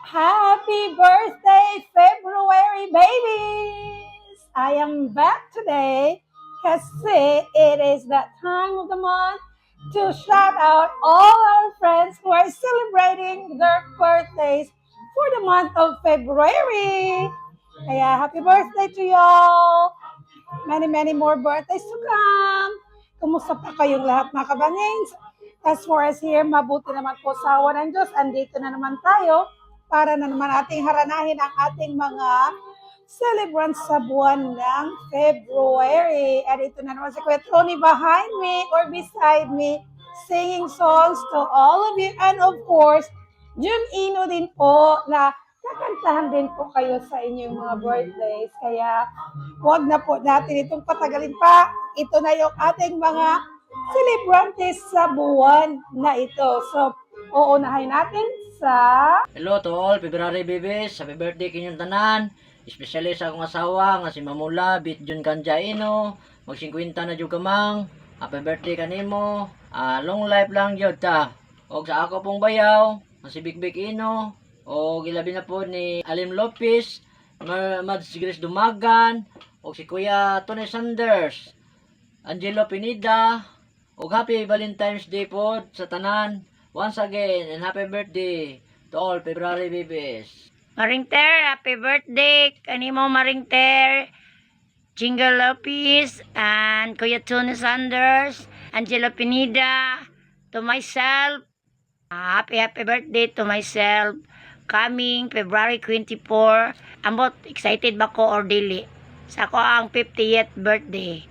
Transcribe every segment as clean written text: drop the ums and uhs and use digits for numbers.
Happy birthday, February babies! I am back today kasi it is that time of the month to shout out all our friends who are celebrating their birthdays for the month of February. Kaya happy birthday to y'all! Many more birthdays to come! Kumusta pa kayong lahat mga kabangings? As far as here, mabuti naman po sa awa ng Diyos. Andito na naman tayo para na naman ating haranahin ang ating mga celebrants sa buwan ng February. At ito na naman si Kuya Tony behind me or beside me, singing songs to all of you. And of course, Jun Ino din po na kakantahan din po kayo sa inyong mga birthdays. Kaya huwag na po natin itong patagalin pa. Ito na yung ating mga celebrantes sa buwan na ito. So, uunahin natin sa... Hello to all, February babies. Happy birthday kinyong tanan. Especially sa akong asawa nga si Mamula Bitjun Kanjaino. Mag-50 na jud kamang. Happy birthday kanimo. Long life lang jud ta. Og sa ako pong bayaw, ang si Big Ino. Og ilabi na po ni Alim Lopez, Mads Grace Dumagan, og si Kuya Tony Sanders, Angelo Pinida. Og happy Valentine's Day po sa tanan. Once again, and happy birthday to all February babies. Maringter, happy birthday. Kanimo Maringter, Jingle Lopez, and Kuya Tony Sanders, Angelo Pinida, to myself, happy birthday to myself. Coming February 24, ambot excited ba ko or dili? Sa ko ang 50th birthday.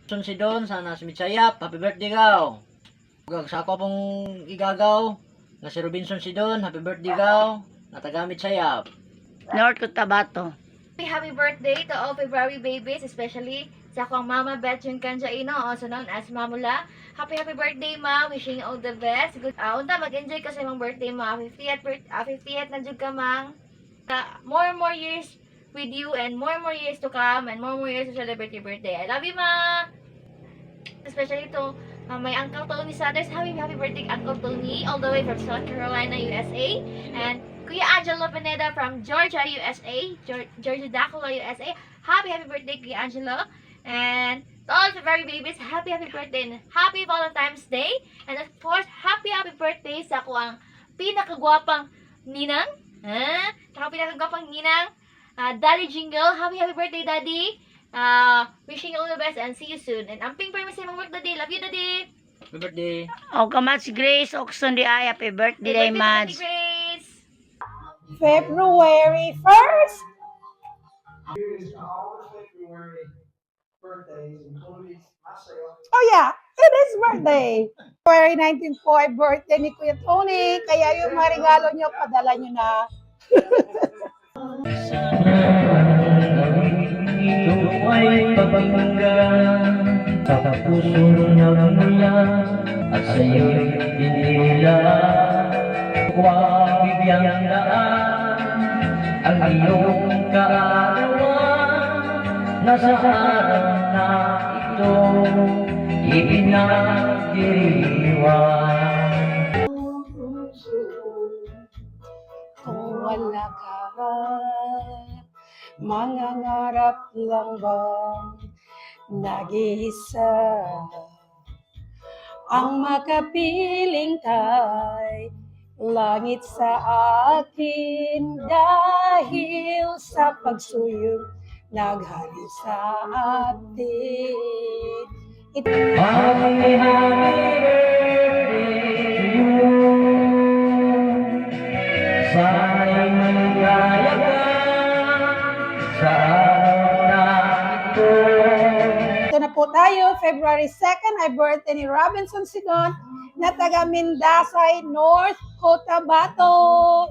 Son si Don, sana si Mitsayap, happy birthday gaw. Sa ako pong igagaw, na si Robinson si Don, happy birthday gaw. Natagamit sayap. North Cotabato. Happy birthday to all February babies, especially sa akong mama Betjun Kanjaino, also known as Mamula. Happy birthday, ma. Wishing you all the best. Good. Unta mag-enjoy ka sa imong birthday, ma. 50th na jud ka, mang. More years with you and more years to come and more years to celebrate your birthday. I love you, ma. Especially to my Uncle Tony Sanders. Happy birthday, Uncle Tony, all the way from South Carolina, USA. And Kuya Angelo Pineda from Georgia, USA. Georgia Dacula, USA. Happy birthday, Kuya Angelo. And to all February babies, happy birthday and happy Valentine's Day. And of course, happy birthday sa ako ang pinakagwapang ninang. Pinakagwapang ninang. Daddy Jingle, happy birthday, Daddy. Wishing you all the best and see you soon. And amping permis sa mong birthday. Love you, Daddy. Happy birthday. O Mads Grace, Oxon di ay, happy birthday, Mads. Grace. February 1st. Here's all the February birthdays, including myself. Oh yeah, it is birthday. February 19 po ay birthday ni Kuya Tony. Kaya yung mga regalo nyo, padala nyo na. Ito ay pagbangga sa puso ng mula at sa iyo'y pinila. Huwag bigyang daan ang iyong kaarawan na sa araw na ito ipinagdiriwang. Kung wala ka, mangangarap lang bang nag-iisa ang makapiling kay langit sa akin dahil sa pagsuyod naghari sa atin. Happy birthday to you. Sana'y maligaya ka sa araw na ito. Ito na po tayo, February 2nd ay birthday ni Robinson Sigon na taga Mindasay, North Cotabato.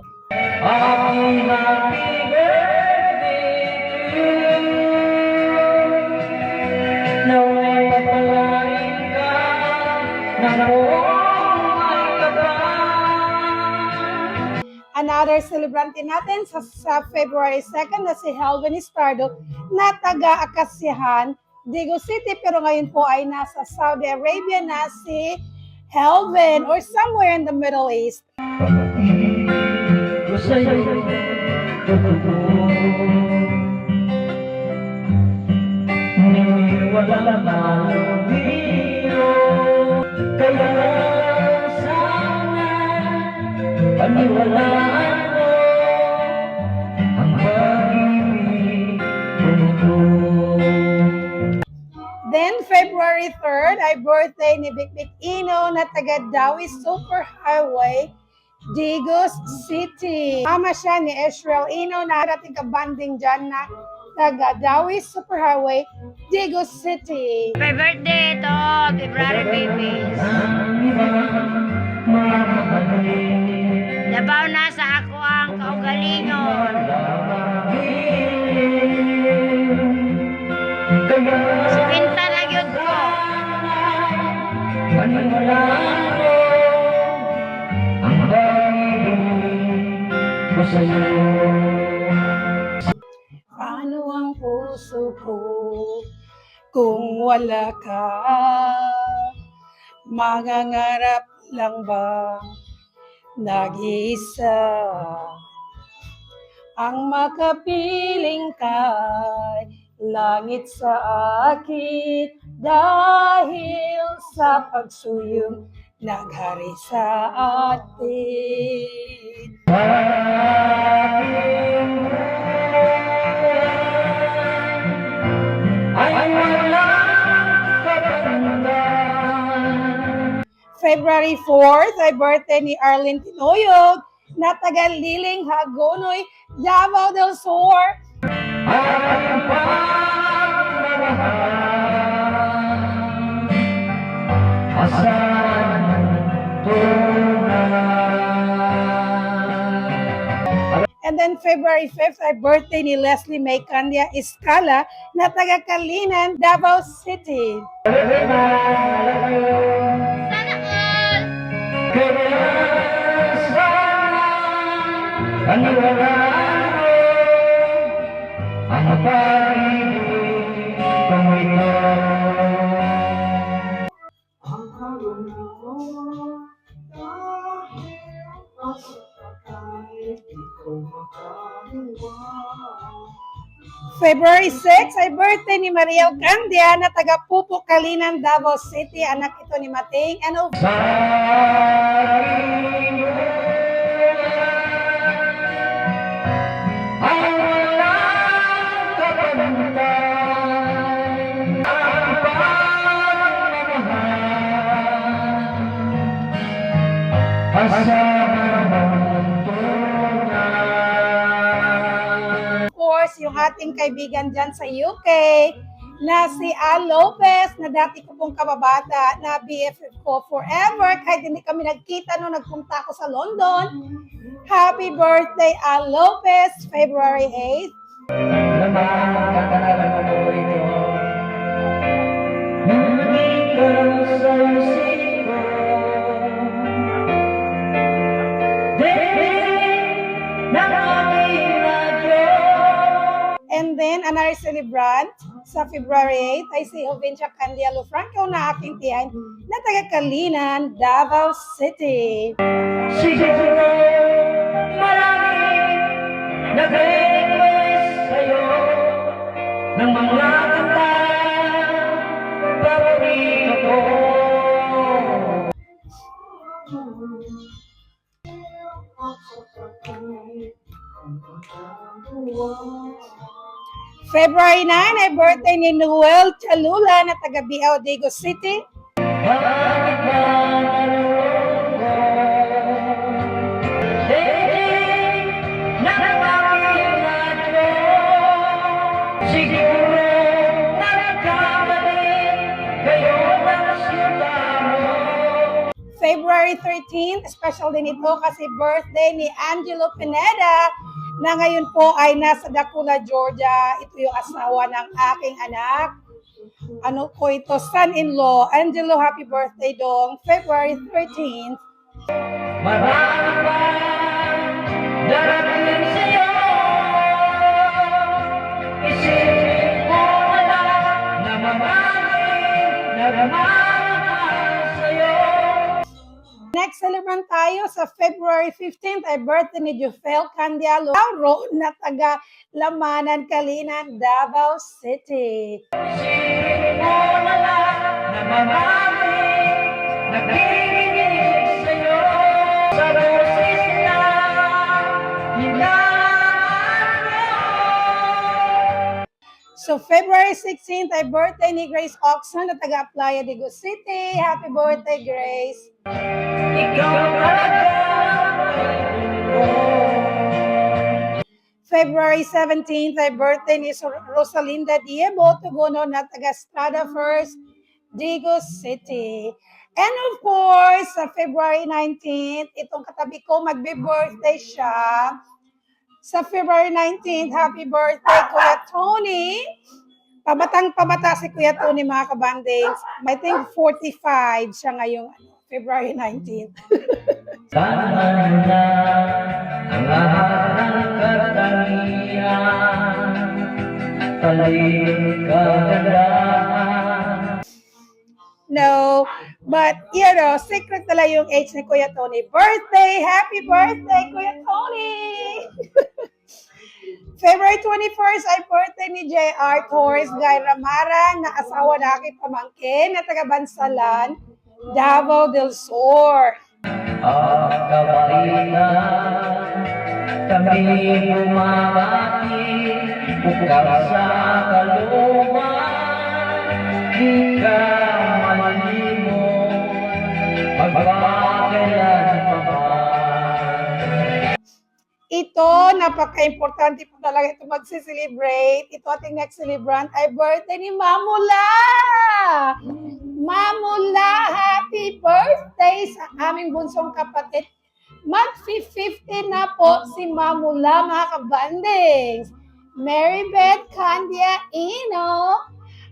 Happy birthday to you. Nawa'y pagpalain ka na noong ay kapal. Another celebrante natin sa February 2nd na si Helvin Estardo na taga Akasyahan, Digo City, pero ngayon po ay nasa Saudi Arabia na si Helvin or somewhere in the Middle East. Pag-ibig ko sa'yo totoo. Niwala na biro, kaya sana paniwalaan mo ang pag-ibig ko. Then, February 3rd, ay birthday ni Bikbik Ino na taga Dawi Superhighway, Digos City. Mama siya ni Esriel Ino na dating kabanding dyan na taga Dawi Superhighway, Digos City. Happy birthday to February babies. Labaw na sa ako ang kaugalingon. Sinta na yun ko. Paniwalaan mo ang pag-ibig ko sa'yo. Paano ang puso ko kung wala ka? Mangangarap lang ba nag-iisa? Ang makapiling kay langit sa akin dahil sa pagsuyong naghari sa atin. Ay walang katandaan. February 4th ay birthday ni Arlene Tinoyog na taga Liling, Hagonoy, Davao del Sur. Ang pagmamahal asahan tunay. And then February 5th ay birthday ni Leslie May Candia Escala na taga Kalinan, Davao City. Sana all! Kaya sana paniwalaan mo ang pag-ibig kong ito. Ang karoon mo dahil nasa kahit di ko makaliwa. February 6 ay birthday ni Mariel Candia na taga Pupo, Kalinan, Davao City. Anak ito ni Mating and of Sa aking ang walang kapantay, ang pagmamahal asahan tunay. course, yung ating kaibigan dyan sa UK na si Al Lopez na dati ko pong kababata na BFF ko forever kahit hindi kami nagkita nung nagpunta ako sa London. Happy birthday, Al Lopez, February 8th. Naman katanalan mo mo ito. Hindi ka sa isip ko. Dinig ng aking radyo. And then, another celebrant sa February 8 ay si Jovencia Candia Lufranco na aking tiyan na taga Kalinan, Davao City. Siguro maraming nag-request sa'yo ng mga kanta paborito ko. February 9 ay birthday ni Noel Chalula na taga Biao, Digos City. Bakit ba nalulungkot? Dinig ng aking radyo. Siguro nagkamali kayo ng siyudad mo. February 13, special din ito kasi birthday ni Angelo Pineda na ngayon po ay nasa Dacula, Georgia. Ito yung asawa ng aking anak. Ano ko ito? Son-in-law. Angelo, happy birthday dong. February 13th. Marami pa darating sa'yo. Isipin mo na lang na mamahalin na sa'yo. Next celebrant tayo sa February February 15th ay birthday ni Jufel Candia Lauro na taga Lamanan, Kalinan, Davao City. Isipin mo na lang na marami nagiging sa'yo sa boses na hinaan mo. So, February 16th ay birthday ni Grace Oxon na taga Playa de Go City. Happy birthday, Grace! Ikaw talaga ko. February 17th ay birthday ni Rosalinda Diego Tuguno na taga Strada First, Digo City. And of course, sa February 19th, itong katabi ko, magbe-birthday siya. Sa February 19th, happy birthday, Kuya Tony. Pabatang-pabata si Kuya Tony, mga kabandings. I think 45 siya ngayong February 19th. Sana na ang lahat ng katangian, talim kagandahan. No, but you know, secret nila yung age ni Kuya Tony. Birthday! Happy birthday, Kuya Tony! February 21st ay birthday ni J.R. Torres Guy Ramarang na asawa na aking pamangkin na taga Bansalan, Davao del Sur. Ang kabaitan, kami bumabati, bukas sa kalooban, di ka malimot, magpapakailan pa ba? Ito, napaka-importante po talaga ito magsiselebrate. Ito ating next celebrant ay birthday ni Mamula! Mamula, happy birthday sa aming bunsong kapatid. Mag-50 na po si Mamula, mga kabandings. Mary Beth Candia Ino,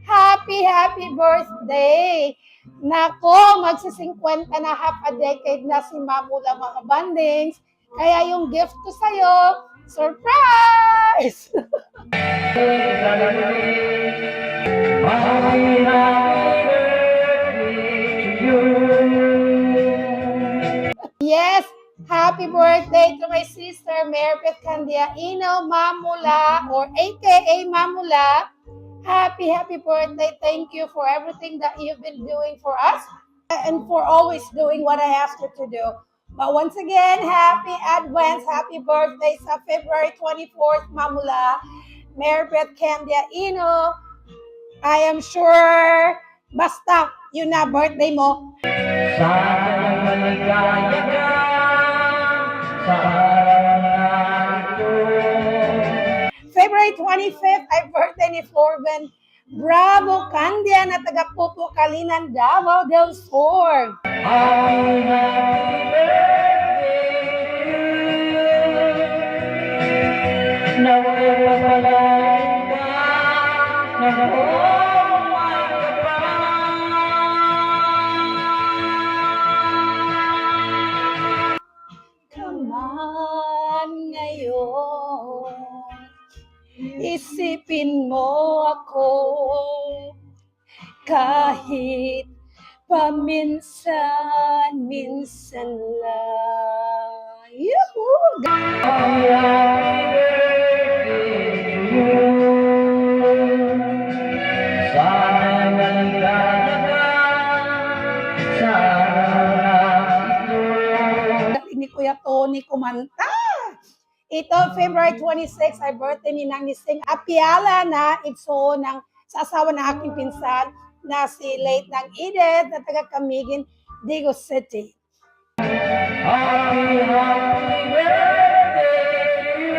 happy birthday. Nako, magsi-50 na, half a decade na si Mamula, mga kabandings. Kaya yung gift ko sa'yo, surprise! Happy birthday to you. Yes, happy birthday to my sister, Maribeth Candiaino Mamula, or AKA Mamula. Happy birthday. Thank you for everything that you've been doing for us and for always doing what I asked you to do. But once again, happy advance, happy birthday sa February 24th, Mamula, Maribeth Candiaino. I am sure, basta, yun na, birthday mo. Sana'y maligaya ka sa araw na ito. February 25th ay birthday ni Florben Bravo Candia na taga Pupo, Kalinan, Davao del Sur. Happy birthday to you. Nawa'y pagpalain ka ng buong may kapal. Come on ngayon, isipin mo ako kahit paminsan-minsan lang. Yuhu! Happy birthday to you. Sana'y maligaya ka sa araw na ito. Galing ni Kuya Tony kumanta. Ito, February 26 ay birthday ni Nang Nising Apiala na itso ng sa asawa ng aking pinsan na si late ng Edith na taga Camiguin, Digo City. Happy birthday to you.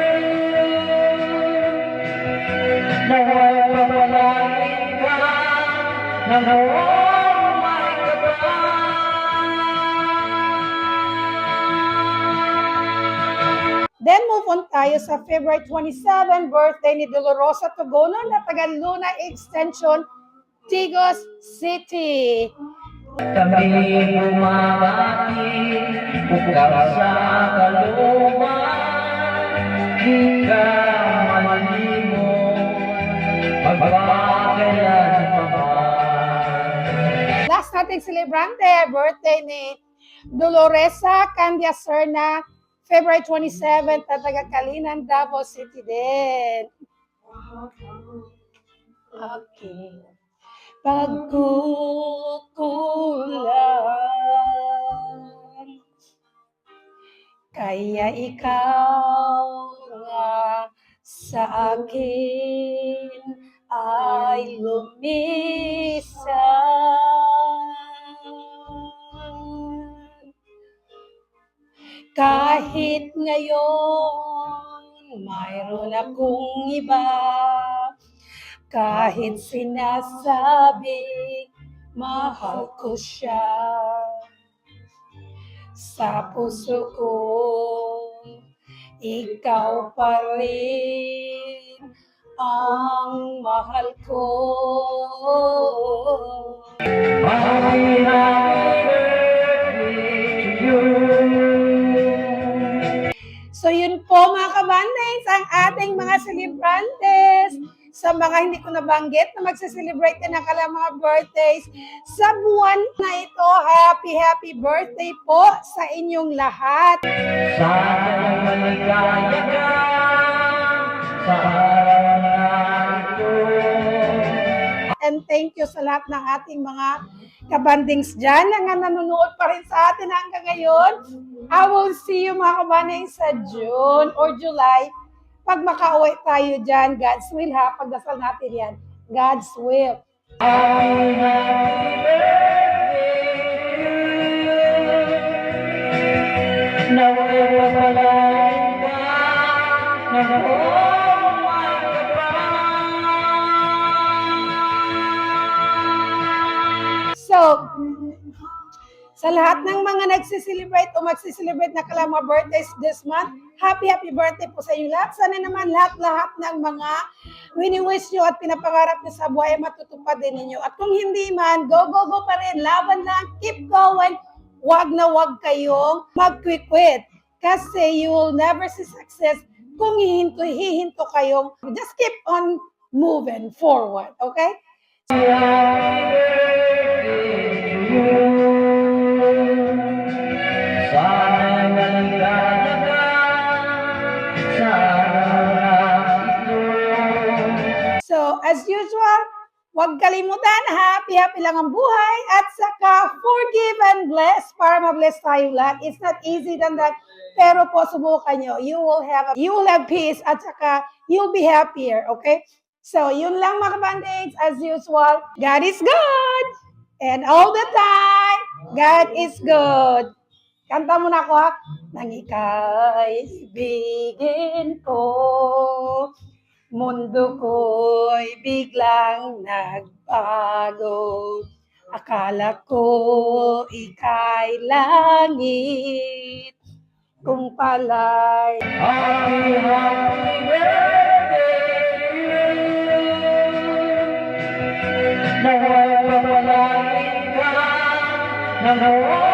Nawa'y pagpalain ka ng buong may kapal. Then move on tayo sa February 27, birthday ni Dolorosa Tugono na taga Luna Extension, Tigos City. Kami bumabati, bukas sa kalooban, di ka malimot, magpapakailan pa ba? Last nating celebrante, birthday ni Doloresa Candia Serna February 27 at taga Kalinan, Davao City din. Okay. Pagkukulang, kaya ikaw nga sa akin ay lumisan. Kahit ngayon mayroon akong iba, kahit sinasabing mahal ko siya, sa puso ko ikaw pa rin ang mahal ko. Happy, happy birthday to you. So yun po mga kabandings, ang ating mga celebrantes. Sa mga hindi ko nabanggit na magse-celebrate din ng kanilang mga birthdays sa buwan na ito, happy birthday po sa inyong lahat. Sana maligaya ka sa araw na ito. And thank you sa lahat ng ating mga kabandings dyan na nga nanonood pa rin sa atin hanggang ngayon. I will see you mga kabandings sa June or July. Pag makauwi tayo dyan, God's will ha, pagdasal natin yan. God's will. Happy, happy birthday to you. Naway pagpalain ka ng buong may kapal. So, sa lahat ng mga nagsiselebrate o magsiselebrate na kailang mga birthdays this month, happy birthday po sa inyo lahat. Sana naman lahat ng mga wini-wish nyo at pinapangarap nyo sa buhay ay matutupad din ninyo. At kung hindi man, go pa rin. Laban lang, keep going. Wag na wag kayong mag-quit. Kasi you will never see success kung hihinto kayong. Just keep on moving forward, okay? Happy birthday to you. Sana maligaya ka sa araw na ito. So, as usual, huwag kalimutan, happy lang ang buhay at saka forgive and bless para ma-bless tayo lahat. It's not easy than that, pero po subukan nyo. You will have peace at saka you'll be happier, okay? So, yun lang mga kabandings, as usual, God is good! And all the time, God is good. Kanta mo na ako ha. Nang ika'y ibigin ko, mundo ko'y biglang nagbago. Akala ko ika'y langit, kung pala'y Happy, happy birthday to you. Naway pagpalain ka ng buong